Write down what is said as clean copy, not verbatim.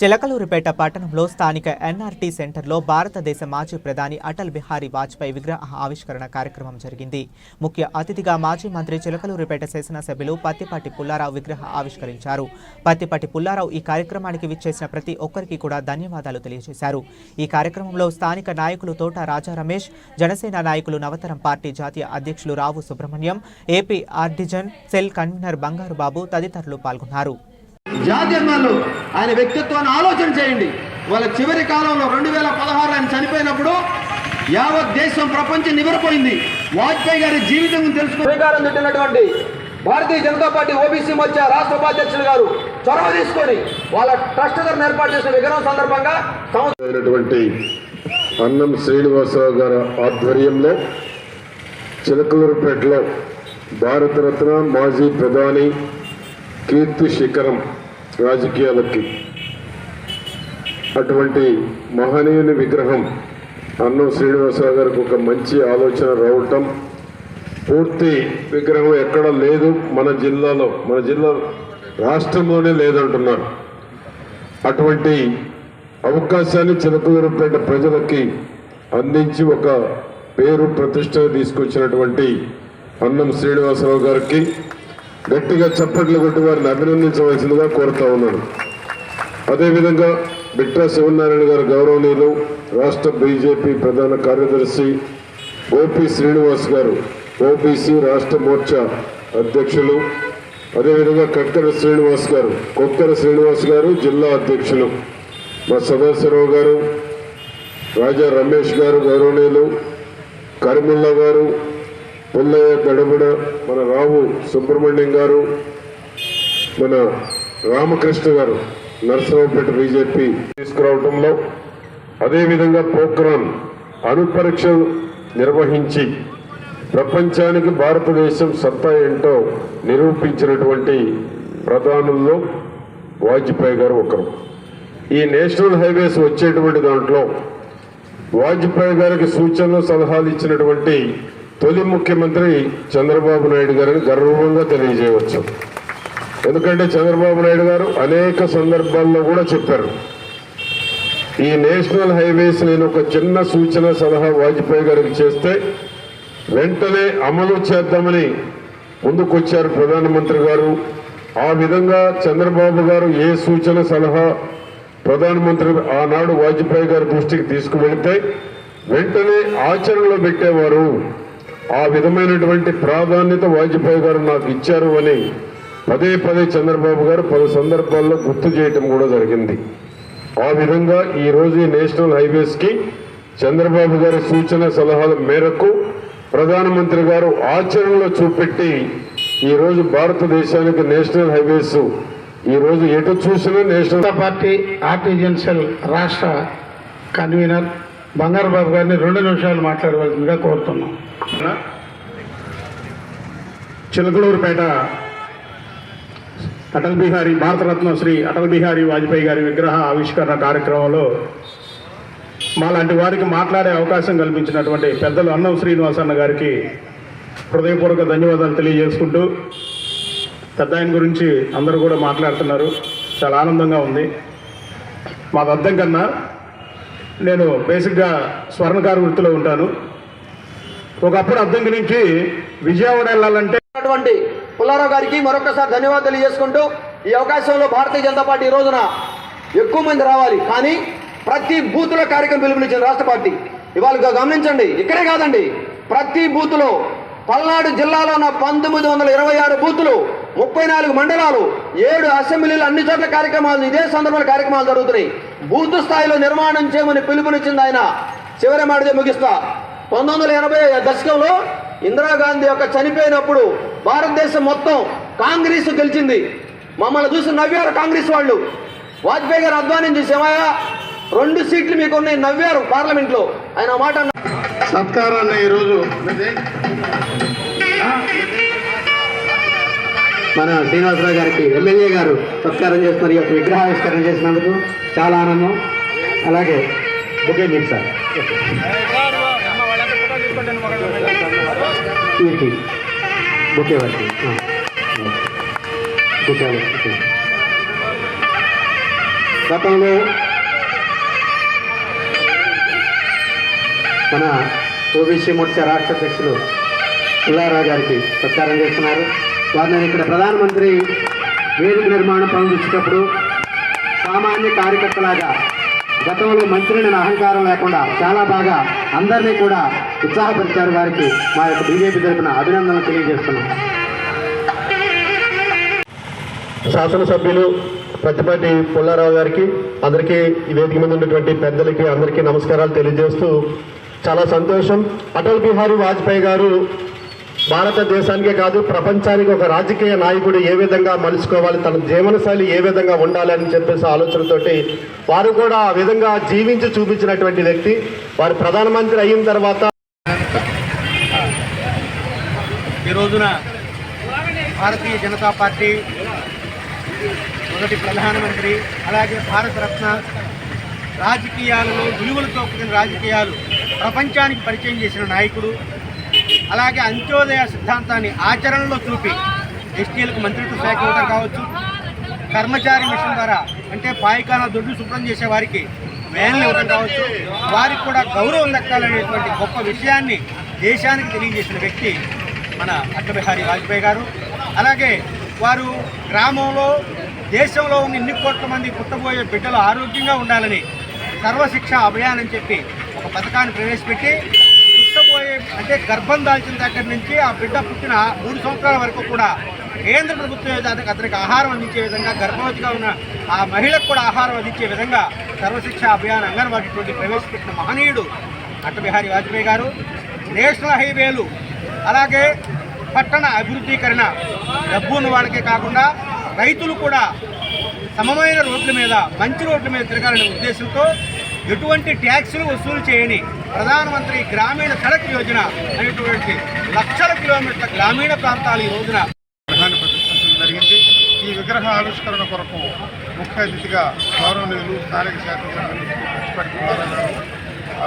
చిలకలూరిపేట పట్టణంలో స్థానిక ఎన్ఆర్టీ సెంటర్లో భారతదేశ మాజీ ప్రధాని అటల్ బిహారీ వాజ్పేయి విగ్రహ ఆవిష్కరణ కార్యక్రమం జరిగింది. ముఖ్య అతిథిగా మాజీ మంత్రి చిలకలూరిపేట శాసనసభ్యులు పత్తిపాటి పుల్లారావు విగ్రహ ఆవిష్కరించారు. పత్తిపాటి పుల్లారావు ఈ కార్యక్రమానికి విచ్చేసిన ప్రతి ఒక్కరికి కూడా ధన్యవాదాలు తెలియజేశారు. ఈ కార్యక్రమంలో స్థానిక నాయకులు తోట రాజా రమేష్, జనసేన నాయకులు నవతరం పార్టీ జాతీయ అధ్యక్షులు Rao Subrahmanyam, AP artisan cell convener Bangaru Babu తదితరులు పాల్గొన్నారు. జాతీయవాళ్ళు ఆయన వ్యక్తిత్వాన్ని ఆలోచన చేయండి. వాళ్ళ చివరి కాలంలో 2016 ఆయన చనిపోయినప్పుడు యావత్ దేశం ప్రపంచం నివరిపోయింది. వాజ్పేయి గారి జీవితం తెలుసుకుని శ్రీకారం చుట్టినటువంటి భారతీయ జనతా పార్టీ ఓబీసీ మోర్చా రాష్ట్ర ఉపాధ్యక్షులు గారు చొరవ తీసుకొని వాళ్ళ ట్రస్ట్ గారిని ఏర్పాటు చేసిన విగ్రహం సందర్భంగా అన్నం శ్రీనివాసరావు గారి ఆధ్వర్యంలో చిలకలూరుపేటలో భారతరత్న మాజీ ప్రధాని కీర్తి శిఖరం రాజకీయాలకి అటువంటి మహనీయుని విగ్రహం అన్నం శ్రీనివాసరావు గారికి ఒక మంచి ఆలోచన రావటం. పూర్తి విగ్రహం ఎక్కడ లేదు, మన జిల్లా రాష్ట్రంలోనే లేదంటున్నారు. అటువంటి అవకాశాన్ని చిలకలూరుపేట ప్రజలకి అందించి ఒక పేరు ప్రతిష్ట తీసుకొచ్చినటువంటి అన్నం శ్రీనివాసరావు గారికి గట్టిగా చప్పట్లు కొట్టి వారిని అభినందించవలసిందిగా కోరుతా ఉన్నాను. అదేవిధంగా బిట్రా శివనారాయణ గారు గౌరవనీయులు, రాష్ట్ర బీజేపీ ప్రధాన కార్యదర్శి ఓపీ శ్రీనివాస్ గారు ఓబీసీ రాష్ట్ర మోర్చా అధ్యక్షులు, అదేవిధంగా కొక్కర శ్రీనివాస్ గారు జిల్లా అధ్యక్షులు, మా సదాశివరావు గారు, రాజా రమేష్ గారు గౌరవనీయులు, కరిముల్లా గారు, పుల్లయ్య గడబడ, మన రావు సుబ్రహ్మణ్యం గారు, మన రామకృష్ణ గారు నర్సరావుపేట బీజేపీ తీసుకురావడంలో, అదేవిధంగా పోఖ్రాన్ అణుపరీక్షలు నిర్వహించి ప్రపంచానికి భారతదేశం సత్తా ఏంటో నిరూపించినటువంటి ప్రధానుల్లో వాజ్పేయి గారు ఒకరు. ఈ నేషనల్ హైవేస్ వచ్చేటువంటి దాంట్లో వాజ్పేయి గారికి సూచనలు సలహాలు ఇచ్చినటువంటి తొలి ముఖ్యమంత్రి చంద్రబాబు నాయుడు గారిని గర్వంగా తెలియజేయవచ్చు. ఎందుకంటే చంద్రబాబు నాయుడు గారు అనేక సందర్భాల్లో కూడా చెప్పారు, ఈ నేషనల్ హైవేస్ నేను ఒక చిన్న సూచన సలహా వాజ్పేయి గారికి చేస్తే వెంటనే అమలు చేద్దామని ముందుకొచ్చారు ప్రధానమంత్రి గారు. ఆ విధంగా చంద్రబాబు గారు ఏ సూచన సలహా ప్రధానమంత్రి ఆనాడు వాజ్పేయి గారి దృష్టికి తీసుకువెళితే వెంటనే ఆచరణలో పెట్టేవారు. ఆ విధమైనటువంటి ప్రాధాన్యత వాజ్పేయి గారు నాకు ఇచ్చారు అని పదే చంద్రబాబు గారు పలు సందర్భాల్లో గుర్తు చేయటం కూడా జరిగింది. ఆ విధంగా ఈరోజు ఈ నేషనల్ హైవేస్కి చంద్రబాబు గారి సూచన సలహాల మేరకు ప్రధానమంత్రి గారు ఆచరణలో చూపెట్టి ఈరోజు భారతదేశానికి నేషనల్ హైవేస్ ఈరోజు ఎటు చూసినా నేషనల్ పార్టీ ఆర్టిజన్ సెల్ రాష్ట్ర కన్వీనర్ బంగారు బాబు గారిని 2 నిమిషాలు మాట్లాడవలసిందిగా కోరుతున్నాం. చిలకలూరుపేట భారతరత్న శ్రీ అటల్ బిహారీ వాజ్పేయి గారి విగ్రహ ఆవిష్కరణ కార్యక్రమంలో మాలాంటి వారికి మాట్లాడే అవకాశం కల్పించినటువంటి పెద్దలు అన్నం శ్రీనివాస్ అన్న గారికి హృదయపూర్వక ధన్యవాదాలు తెలియజేసుకుంటూ, పెద్ద ఆయన గురించి అందరూ కూడా మాట్లాడుతున్నారు, చాలా ఆనందంగా ఉంది. మాకు అర్థం కన్నా నేను బేసిక్గా స్వర్ణకారు వృత్తిలో ఉంటాను. ఒకప్పుడు అద్దంకి నుంచి విజయవాడ వెళ్ళాలంటే అటువంటి పుల్లారావు గారికి మరొకసారి ధన్యవాదాలు తెలియజేసుకుంటూ, ఈ అవకాశంలో భారతీయ జనతా పార్టీ ఈ రోజున ఎక్కువ మంది రావాలి, కానీ ప్రతి బూత్లో కార్యక్రమం పిలుపునిచ్చింది రాష్ట్ర పార్టీ. ఇవాళ గమనించండి, ఇక్కడే కాదండి, ప్రతి బూత్లో పల్నాడు జిల్లాలో ఉన్న 1926 బూతులు, 34 మండలాలు, 7 అసెంబ్లీలు, అన్ని చోట్ల కార్యక్రమాలు, ఇదే సందర్భంలో కార్యక్రమాలు జరుగుతున్నాయి. బూత్ స్థాయిలో నిర్మాణం చేయమని పిలుపునిచ్చింది ఆయన. చివరి మాటదే ముగిస్తా. 1980 దశకంలో ఇందిరాగాంధీ యొక్క చనిపోయినప్పుడు భారతదేశం మొత్తం కాంగ్రెస్ గెలిచింది. మమ్మల్ని చూసి నవ్వారు కాంగ్రెస్ వాళ్ళు. వాజ్పేయి గారు అధ్వానం చేసేమయ్యా 2 సీట్లు మీకు ఉన్నాయి నవ్వారు పార్లమెంట్లో. ఆయన మాట సత్కారాన్ని ఈరోజు మన శ్రీనివాసరావు గారికి ఎమ్మెల్యే గారు సత్కారం చేస్తున్నారు. ఈ యొక్క విగ్రహావిష్కరణ చేసినందుకు చాలా ఆనందం. అలాగే ఓకే మీకు సార్ వీరికి ఓకే వారికి కూర్చోవాలి. గతంలో మన ఓబీసీ మోర్చా రాష్ట్ర అధ్యక్షులు పుల్లారావు గారికి సత్కారం చేస్తున్నారు. వారిని ఇక్కడ ప్రధానమంత్రి వేదిక నిర్మాణ పనులు చూసేటప్పుడు సామాన్య కార్యకర్తలాగా గతంలో మంత్రిని అహంకారం లేకుండా చాలా బాగా అందరినీ కూడా ఉత్సాహపరిచారు. వారికి మా యొక్క బీజేపీ తరఫున అభినందనలు తెలియజేస్తున్నాం. శాసనసభ్యులు ప్రతిపాటి పుల్లారావు గారికి, అందరికీ ఈ వేదిక మీద ఉన్నటువంటి పెద్దలకి అందరికీ నమస్కారాలు తెలియజేస్తూ చాలా సంతోషం. అటల్ బిహారీ వాజ్పేయి గారు భారతదేశానికే కాదు ప్రపంచానికి ఒక రాజకీయ నాయకుడు ఏ విధంగా మలుచుకోవాలి, తన జీవనశైలి ఏ విధంగా ఉండాలి అని చెప్పేసి ఆలోచనతోటి వారు కూడా ఆ విధంగా జీవించి చూపించినటువంటి వ్యక్తి. వారు ప్రధానమంత్రి అయిన తర్వాత ఈ రోజున భారతీయ జనతా పార్టీ మొదటి ప్రధానమంత్రి, అలాగే భారతరత్న, రాజకీయాలలో విలువలతో కూడిన రాజకీయాలు ప్రపంచానికి పరిచయం చేసిన నాయకుడు, అలాగే అంత్యోదయ సిద్ధాంతాన్ని ఆచరణలో చూపి ఎస్టీలకు మంత్రిత్వ శాఖ ఇవ్వడం కావచ్చు, కర్మచారి మిషన్ ద్వారా అంటే పాయికాన దొడ్లు శుభ్రం చేసే వారికి వ్యాన్లు ఇవ్వడం కావచ్చు, వారికి కూడా గౌరవం దక్కాలనేటువంటి గొప్ప విషయాన్ని దేశానికి తెలియజేసిన వ్యక్తి మన అటల్ బిహారీ వాజ్పేయి గారు. అలాగే వారు గ్రామంలో దేశంలో ఉన్న ఇన్ని కోట్ల మంది పుట్టబోయే బిడ్డలు ఆరోగ్యంగా ఉండాలని సర్వశిక్ష అభియాన్ అని చెప్పి ఒక పథకాన్ని ప్రవేశపెట్టి పుట్టబోయే అంటే గర్భం దాల్చిన దగ్గర నుంచి ఆ బిడ్డ పుట్టిన 3 సంవత్సరాల వరకు కూడా కేంద్ర ప్రభుత్వం అతనికి ఆహారం అందించే విధంగా, గర్భవతిగా ఉన్న ఆ మహిళకు కూడా ఆహారం అందించే విధంగా సర్వశిక్ష అభియాన్ అంగన్వాడీ ప్రవేశపెట్టిన మహనీయుడు అటల్ బిహారీ వాజ్పేయి గారు. నేషనల్ హైవేలు, అలాగే పట్టణ అభివృద్ధీకరణ, డబ్బు ఉన్న వాళ్ళకే కాకుండా రైతులు కూడా సమమైన రోడ్ల మీద, మంచి రోడ్ల మీద తిరగాలనే ఉద్దేశంతో ఎటువంటి ట్యాక్సులు వసూలు చేయని ప్రధానమంత్రి గ్రామీణ సడక్ యోజన అనేటువంటి లక్షల కిలోమీటర్ల గ్రామీణ ప్రాంతాలు ఈ రోజున ప్రధాన ప్రతిష్ఠించడం జరిగింది. ఈ విగ్రహ ఆవిష్కరణ కొరకు ముఖ్య అతిథిగా గౌరవనీయులు స్థానిక శాసనసభ్యులు ప్రతిపాటి పుల్లారావు గారు